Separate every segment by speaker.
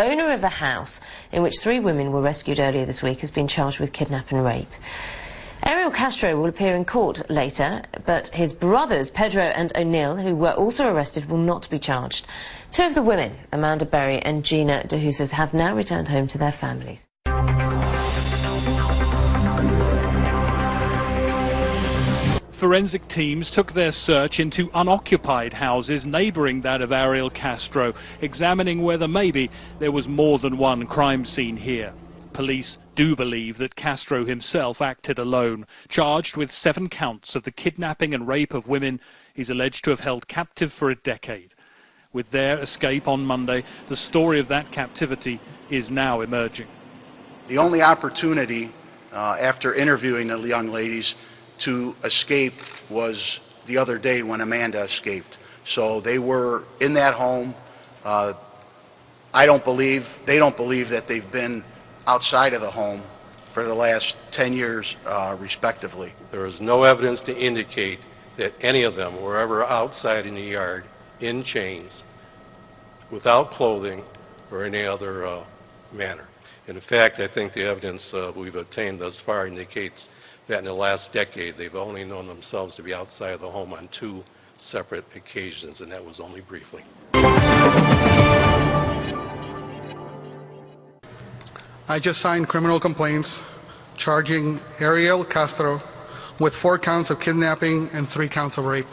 Speaker 1: owner of a house in which 3 women were rescued earlier this week has been charged with kidnap and rape. Ariel Castro will appear in court later, but his brothers, Pedro and O'Neill, who were also arrested, will not be charged. 2 of the women, Amanda Berry and Gina De Jesus, have now returned home to their families.
Speaker 2: Forensic teams took their search into unoccupied houses neighbouring that of Ariel Castro, examining whether maybe there was more than one crime scene here. Police do believe that Castro himself acted alone. Charged with 7 counts of the kidnapping and rape of women he's alleged to have held captive for a decade. With their escape on Monday, the story of that captivity is now emerging.
Speaker 3: The only opportunity after interviewing the young ladies to escape was the other day when Amanda escaped. So they were in that home. They don't believe that they've been outside of the home for the last 10 years, respectively.
Speaker 4: There is no evidence to indicate that any of them were ever outside in the yard in chains, without clothing or any other manner. In fact, I think the evidence we've obtained thus far indicates that in the last decade they've only known themselves to be outside of the home on 2 separate occasions, and that was only briefly.
Speaker 5: I just signed criminal complaints charging Ariel Castro with 4 counts of kidnapping and 3 counts of rape.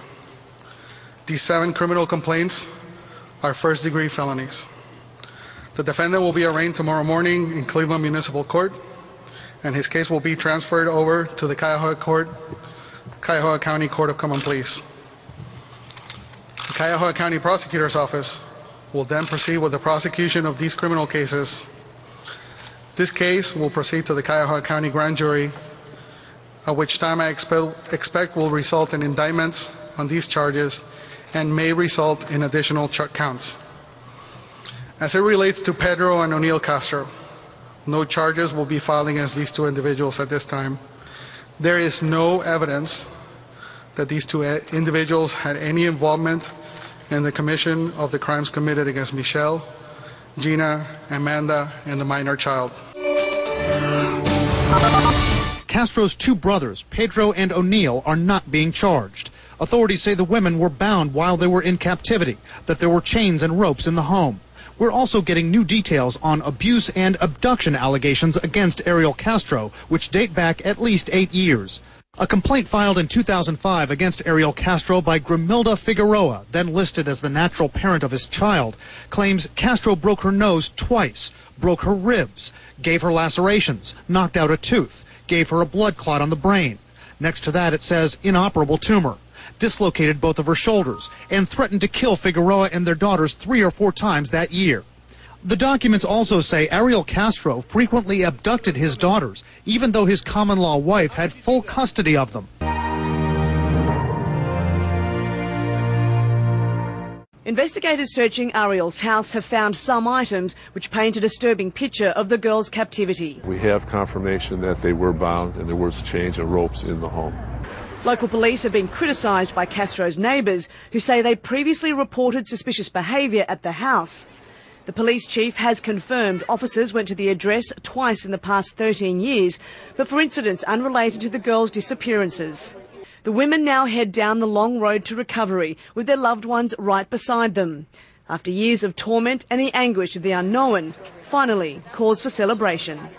Speaker 5: These 7 criminal complaints are first-degree felonies. The defendant will be arraigned tomorrow morning in Cleveland Municipal Court, and his case will be transferred over to the Cuyahoga County Court of Common Pleas. The Cuyahoga County Prosecutor's Office will then proceed with the prosecution of these criminal cases. This case will proceed to the Cuyahoga County Grand Jury, at which time I expect will result in indictments on these charges and may result in additional counts. As it relates to Pedro and O'Neill Castro, no charges will be filed against these 2 individuals at this time. There is no evidence that these 2 individuals had any involvement in the commission of the crimes committed against Michelle, Gina, Amanda, and the minor child.
Speaker 6: Castro's 2 brothers, Pedro and O'Neill, are not being charged. Authorities say the women were bound while they were in captivity, that there were chains and ropes in the home. We're also getting new details on abuse and abduction allegations against Ariel Castro, which date back at least 8 years. A complaint filed in 2005 against Ariel Castro by Grimilda Figueroa, then listed as the natural parent of his child, claims Castro broke her nose twice, broke her ribs, gave her lacerations, knocked out a tooth, gave her a blood clot on the brain. Next to that it says inoperable tumor, dislocated both of her shoulders, and threatened to kill Figueroa and their daughters 3 or 4 times that year. The documents also say Ariel Castro frequently abducted his daughters, even though his common-law wife had full custody of them.
Speaker 7: Investigators searching Ariel's house have found some items which paint a disturbing picture of the girls' captivity.
Speaker 8: We have confirmation that they were bound and there was chains and ropes in the home.
Speaker 7: Local police have been criticised by Castro's neighbours, who say they previously reported suspicious behaviour at the house. The police chief has confirmed officers went to the address twice in the past 13 years, but for incidents unrelated to the girls' disappearances. The women now head down the long road to recovery, with their loved ones right beside them. After years of torment and the anguish of the unknown, finally cause for celebration.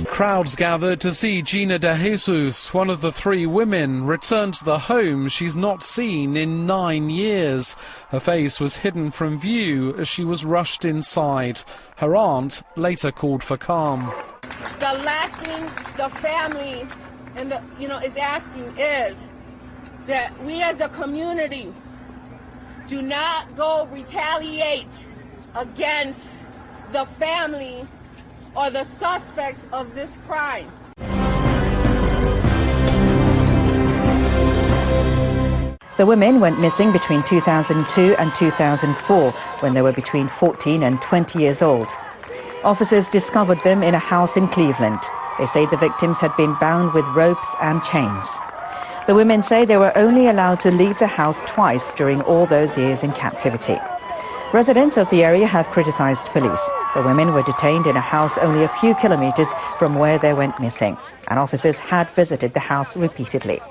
Speaker 9: Crowds gathered to see Gina De Jesus, one of the 3 women, return to the home she's not seen in 9 years. Her face was hidden from view as she was rushed inside. Her aunt later called for calm.
Speaker 10: The last thing the family and is asking is that we as a community do not go retaliate against the family or the suspects of this crime.
Speaker 11: The women went missing between 2002 and 2004, when they were between 14 and 20 years old. Officers discovered them in a house in Cleveland. They say the victims had been bound with ropes and chains. The women say they were only allowed to leave the house twice during all those years in captivity. Residents of the area have criticized police. The women were detained in a house only a few kilometers from where they went missing, and officers had visited the house repeatedly.